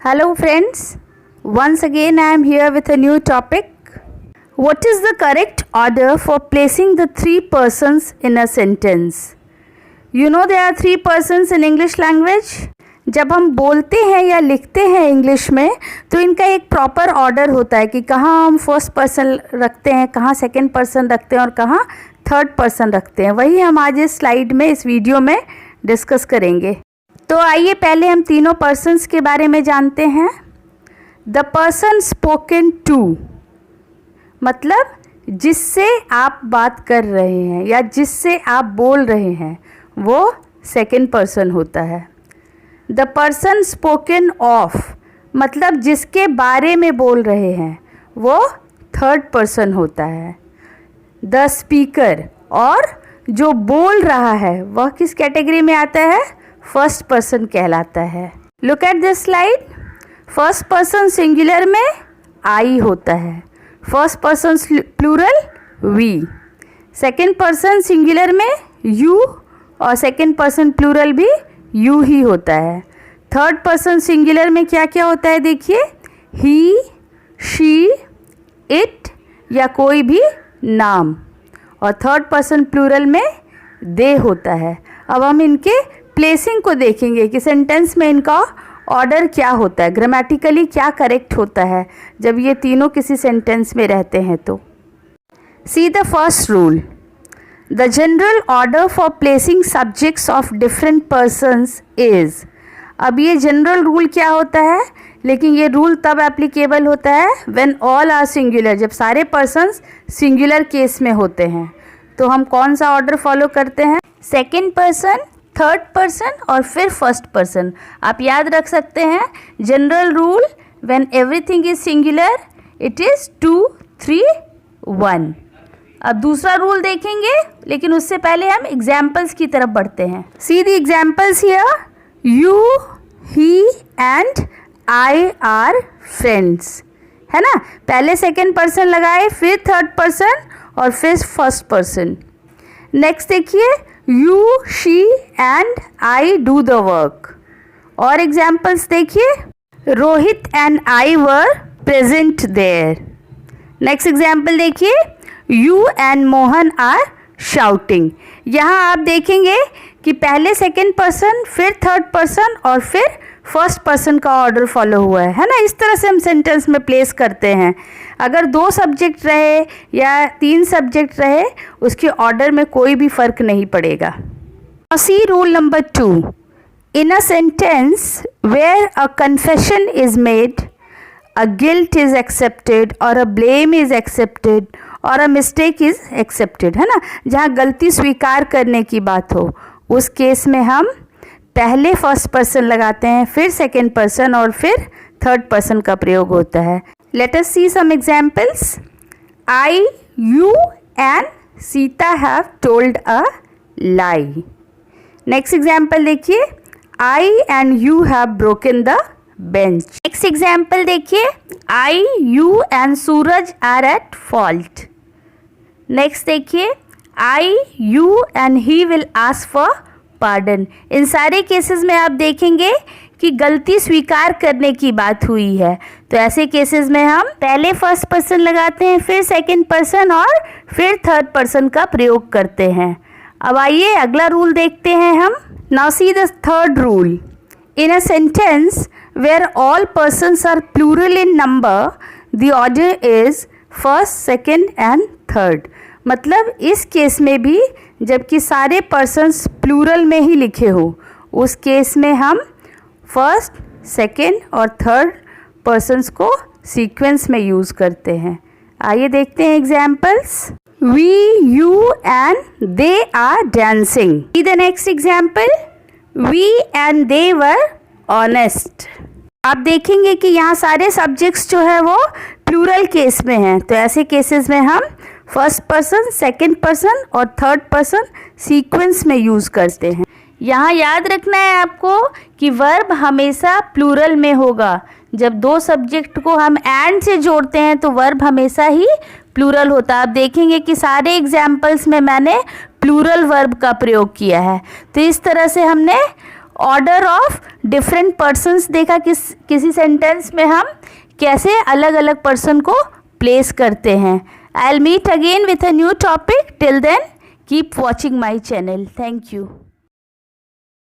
Hello friends, once again I am here with a new topic. What is the correct order for placing the three persons in a sentence? You know there are three persons in English language. जब हम बोलते हैं या लिखते हैं English में तो इनका एक प्रॉपर ऑर्डर होता है कि कहाँ हम फर्स्ट पर्सन रखते हैं, कहाँ सेकंड पर्सन रखते हैं और कहाँ थर्ड पर्सन रखते हैं. वही हम आज इस स्लाइड में, इस वीडियो में डिस्कस करेंगे. तो आइए पहले हम तीनों पर्सन्स के बारे में जानते हैं. द पर्सन स्पोकन टू मतलब जिससे आप बात कर रहे हैं या जिससे आप बोल रहे हैं वो सेकंड पर्सन होता है. द पर्सन स्पोकन ऑफ मतलब जिसके बारे में बोल रहे हैं वो थर्ड पर्सन होता है. द स्पीकर और जो बोल रहा है वह किस कैटेगरी में आता है? फर्स्ट पर्सन कहलाता है. Look at this slide. First person singular में आई होता है, first person plural we, second person singular में यू और सेकंड पर्सन प्लूरल भी यू ही होता है. थर्ड पर्सन सिंगुलर में क्या क्या होता है देखिए, ही, शी, इट या कोई भी नाम, और थर्ड पर्सन प्लूरल में दे होता है. अब हम इनके प्लेसिंग को देखेंगे कि सेंटेंस में इनका ऑर्डर क्या होता है, ग्रामेटिकली क्या करेक्ट होता है जब ये तीनों किसी सेंटेंस में रहते हैं. तो see the first rule. The general order for placing subjects of different persons is. अब ये जनरल रूल क्या होता है, लेकिन ये रूल तब एप्लीकेबल होता है व्हेन ऑल आर सिंगुलर, जब सारे पर्सन्स सिंगुलर केस में होते हैं. तो हम कौन सा ऑर्डर फॉलो करते हैं? सेकेंड पर्सन, थर्ड पर्सन और फिर फर्स्ट पर्सन. आप याद रख सकते हैं general rule, when everything is singular it is 2, 3, 1. अब दूसरा रूल देखेंगे, लेकिन उससे पहले हम एग्जाम्पल्स की तरफ बढ़ते हैं. See the examples here. You, he and I R friends, है ना. पहले सेकेंड पर्सन लगाए, फिर थर्ड पर्सन और फिर फर्स्ट पर्सन. नेक्स्ट देखिए, you, she and I do the work. और एग्जाम्पल्स देखिए, Rohit and I were present there. Next example देखिए, you and Mohan are shouting. यहाँ आप देखेंगे कि पहले सेकेंड पर्सन, फिर थर्ड पर्सन और फिर फर्स्ट पर्सन का ऑर्डर फॉलो हुआ है ना. इस तरह से हम सेंटेंस में प्लेस करते हैं. अगर 2 सब्जेक्ट रहे या 3 सब्जेक्ट रहे, उसके ऑर्डर में कोई भी फ़र्क नहीं पड़ेगा. See rule number 2. In a sentence where a confession is made, a guilt is accepted और अ ब्लेम इज एक्सेप्टेड और अ मिस्टेक इज एक्सेप्टेड, है ना. जहाँ गलती स्वीकार करने की बात हो उस केस में हम पहले फर्स्ट पर्सन लगाते हैं, फिर सेकेंड पर्सन और फिर थर्ड पर्सन का प्रयोग होता है. Let us see some examples. I, you and Sita have told a lie. Next example देखिए, I and you have broken the bench. Next example देखिए, I, you and Suraj are at fault. Next देखिए, I, you and he will ask for pardon. इन सारे cases में आप देखेंगे कि गलती स्वीकार करने की बात हुई है. तो ऐसे केसेस में हम पहले फर्स्ट पर्सन लगाते हैं, फिर सेकंड पर्सन और फिर थर्ड पर्सन का प्रयोग करते हैं. अब आइए अगला रूल देखते हैं हम. Now see the third rule. In a sentence where all persons are plural in number, the order is first, second and third. मतलब इस केस में भी जबकि सारे पर्सन्स प्लूरल में ही लिखे हो, उस केस में हम फर्स्ट, सेकेंड और थर्ड पर्सन्स को सीक्वेंस में यूज़ करते हैं. आइए देखते हैं examples. We, you and they are dancing. See the next example. We and they were honest. आप देखेंगे कि यहाँ सारे सब्जेक्ट्स जो है वो प्लूरल केस में हैं. तो ऐसे केसेस में हम फर्स्ट पर्सन, सेकंड पर्सन और थर्ड पर्सन सीक्वेंस में यूज़ करते हैं. यहाँ याद रखना है आपको कि वर्ब हमेशा प्लूरल में होगा. जब 2 सब्जेक्ट को हम एंड से जोड़ते हैं तो वर्ब हमेशा ही प्लूरल होता है. आप देखेंगे कि सारे एग्जाम्पल्स में मैंने प्लूरल वर्ब का प्रयोग किया है. तो इस तरह से हमने ऑर्डर ऑफ डिफरेंट पर्सन्स देखा, किसी सेंटेंस में हम कैसे अलग अलग पर्सन को प्लेस करते हैं. I will meet again with a new topic. Till then keep watching my channel. Thank you.